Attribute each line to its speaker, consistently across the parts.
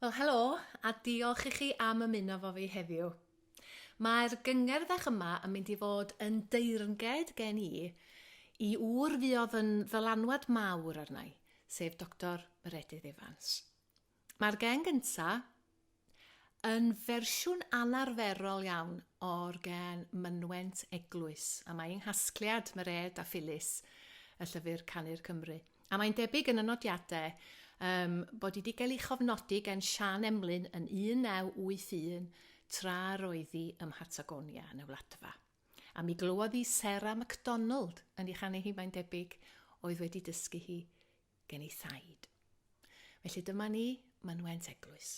Speaker 1: Wel, helo, a diolch i chi am ymuno fo fi heddiw. Mae'r gyngerddach yma yn mynd i fod yn deyrnged gen i wr fuodd yn ddylanwad mawr arna i, sef Dr Meredydd Evans. Mae'r gen gynta yn fersiwn anarferol iawn o'r gen Mynwent Eglwys, a mae'n hasgliad Mered a Phyllis y llyfr Canu'r Cymru. A mae'n debyg yn y nodiadau bod i wedi cael ei chofnodi gen Sian Emlyn yn 1981 tra roedd hi ym Mhartagonia yn y wladfa. A mi glywodd hi Sarah MacDonald yn ei chanu hi, mae'n debyg, oedd wedi dysgu hi gen ei thaid. Felly dyma ni, Mynwent Eglwys.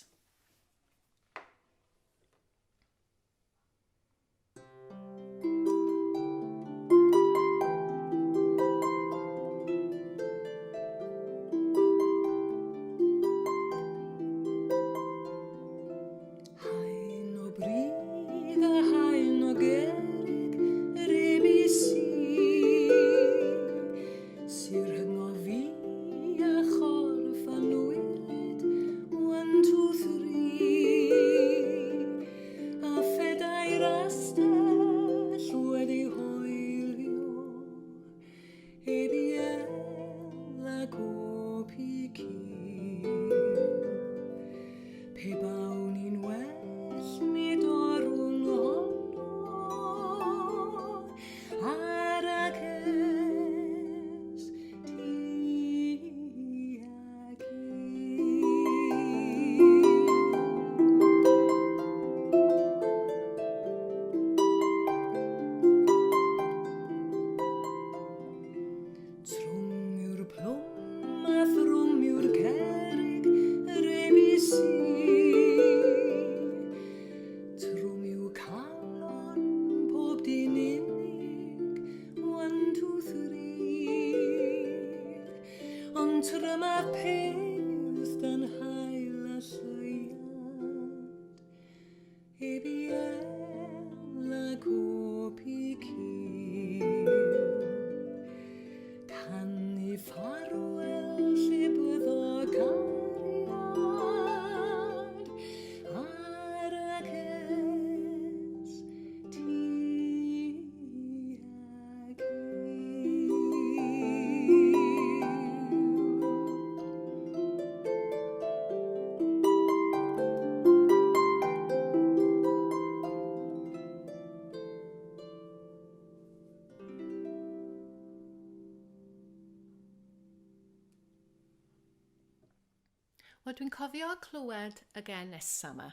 Speaker 1: Wel, dwi'n cofio clywed y gen nesa yma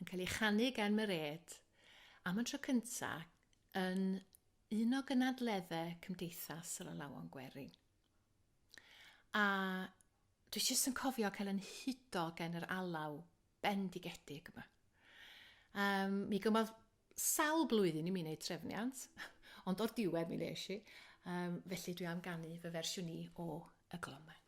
Speaker 1: yn cael ei chanu gen Mered am y tro cyntaf yn un o gynadleddau Cymdeithas yr Alawan Gwerin. A dwi jyst yn cofio cael yn hudo gen yr alaw bendigedig yma. Mi gymodd sawl blwyddyn i mi wneud trefniant, ond o'r diwedd mi nes i, felly dwi am ganu fy fersiwn i o y glomau.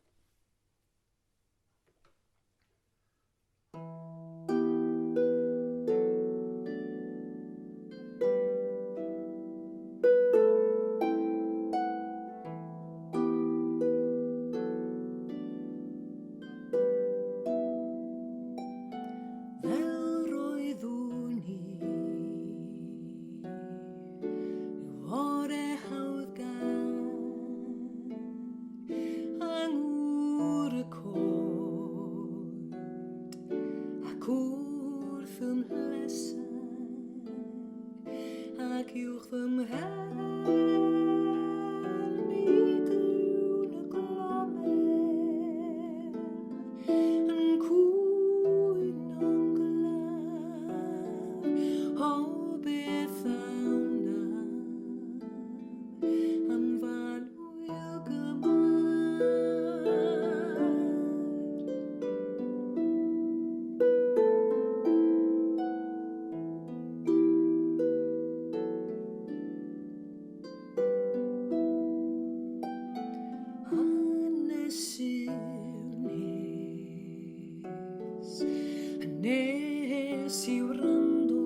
Speaker 1: Nes i'w rando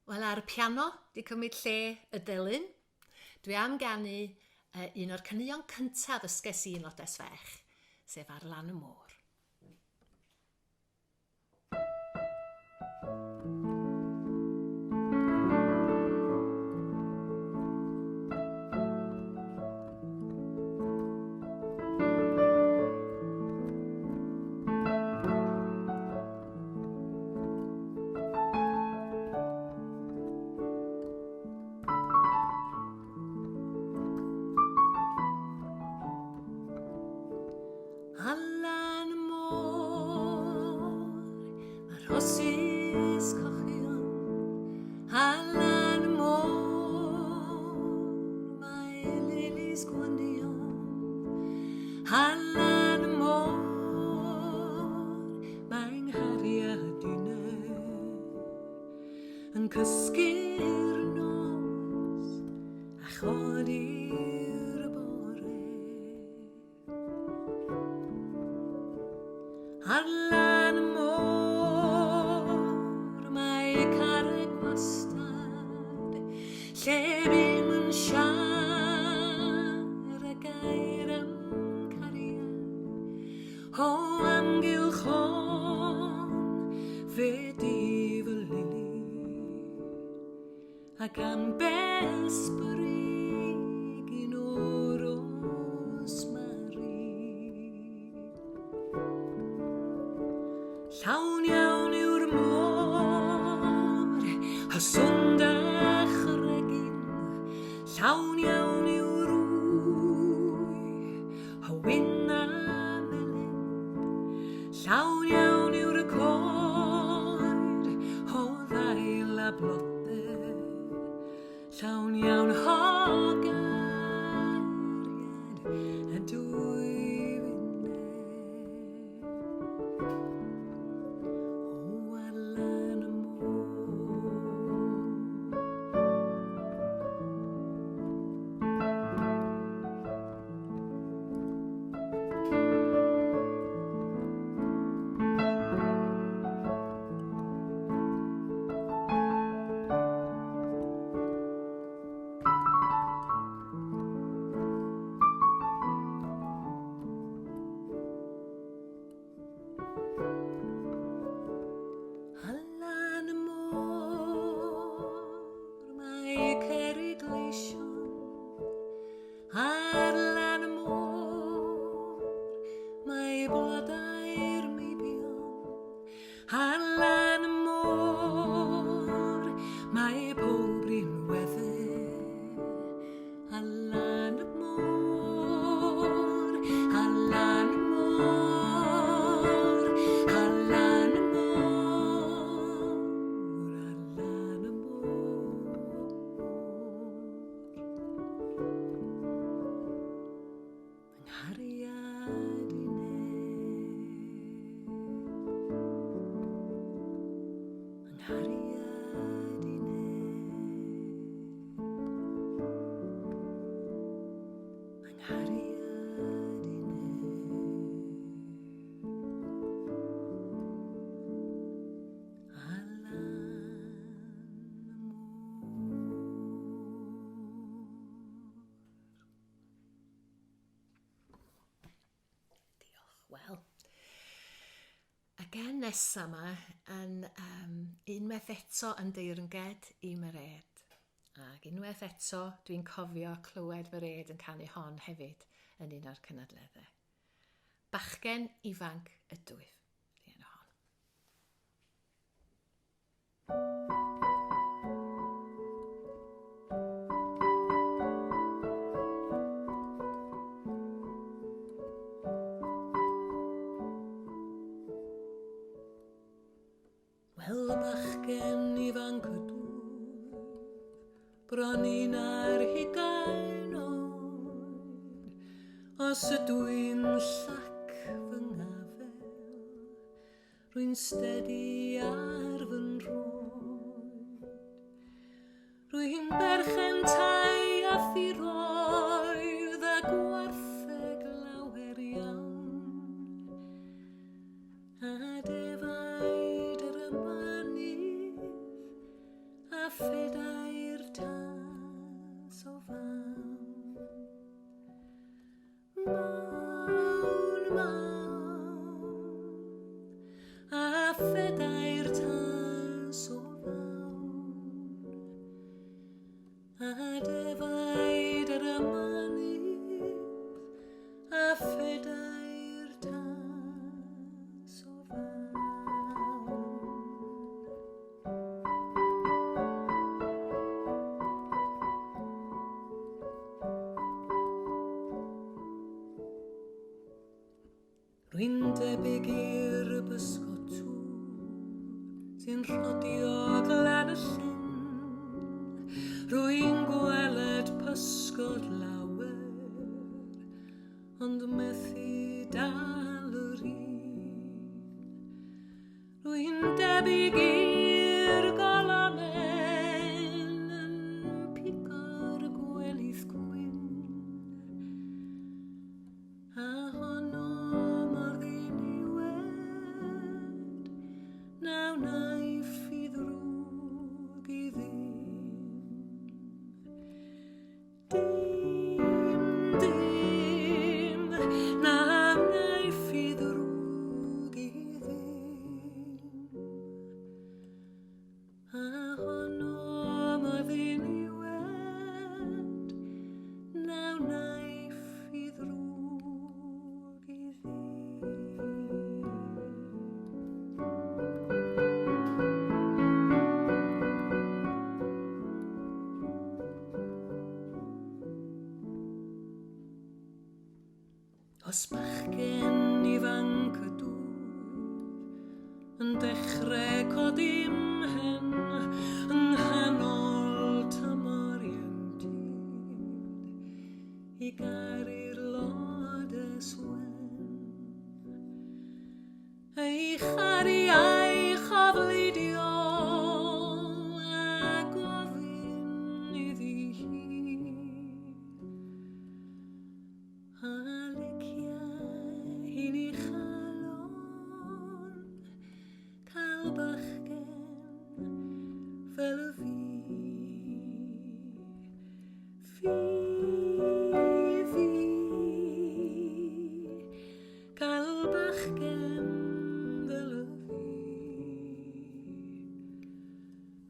Speaker 1: Wel, ar y piano, di cymryd lle y Delyn. Dwi am ganu un o'r caneuon cyntaf ysges i yn Lodes Fech, sef Ar Lan y Môr. Ar lan y môr, mae'r rhosys cochion. Ar lan y môr, mae lilies gwandion. Ar lan y môr, mae nghariad yn cysgu'r nos a chodi'r bore. Ar lan y môr, mae carreg wastad, lle ddim yn siar y gair am cariad. O amgylch hon, fe di fy lili, ac am besbrig un o'r rosmari. Llawn iawn yw'r môr, a swnd a chregin. Llawn iawn yw'r wy, a wyn a melyn. Llawn iawn yw'r coed, o ddail a blodau. Llawn iawn hogariad a dwy wyneb. gen nesa yma yn unwaith eto yn deyrnged i myred. Ac unwaith eto dwi'n cofio clywed fy red yn canu hon hefyd yn un o'r cynadleddau. Bachgen ifanc ydw i. Ydy enw hon. Wel, bachgen ifanc ydw i, bron i'n ar 20 oed, os ydw i'n llac fy ngafel, rwy'n stedi ar fy nroed. Rwy'n berchen tai a thiroedd a gwartheg lawer iawn, a defaid yr ymanydd a phedai'r tas o fawn. Mawn, mawn, a phedai'r tas o fawn, a defaid yr ymanydd a phedai'r tas o fawn. Rwy'n debyg i'r bysgotwr sy'n rhodio glan y llyn. Rwy'n gweled pysgod lawer, ond methu dal yr un. Rwy'n debyg i'r golomen yn pigo'r gwelydd gwyn, a honno mor ddiniwed, na wnaiff I ddrwg I ddim. Dim, na wnaiff I ddrwg I ddim, a honno mor ddiniwed, na wnaiff I ddrwg I ddim. Os bachgen ifanc ydw yn dechrau codi mhen yng nghanol tymor ieuenctid I garu'r lodyswen, ei chariau chofleidio a gofyn iddi hi, a licia hi'n ei chalon, cael bachgen fel y fi. Fi, cael bachgen fel y fi,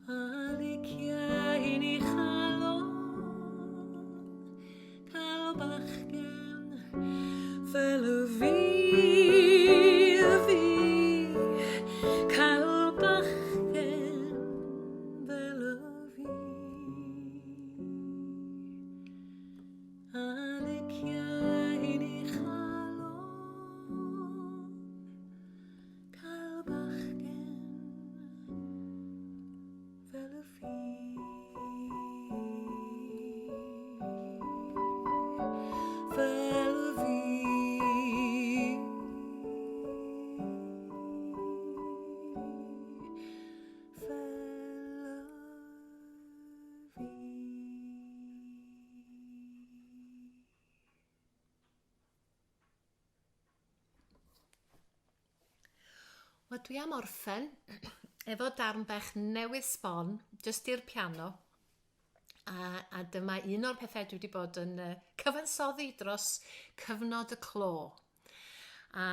Speaker 1: a licia hi'n ei chalon, cael bachgen fel y fi. Cael bachgen fel y fi, a licia hi'n ei chalon, cael bachgen fel y fi. Fel y fi. Wel, dwi am orffen efo darn bach newydd sbon, jyst i'r piano. A dyma un o'r pethau dwi wedi bod yn cyfansoddi dros cyfnod y clo. A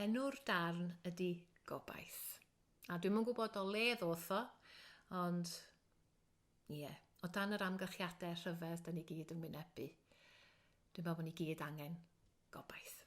Speaker 1: enw'r darn ydy gobaith. A dwi'm yn gwybod o le ddoth o, ond o dan yr amgylchiadau rhyfedd da ni gyd yn wynebu, dwi'n meddwl bod ni gyd angen gobaith.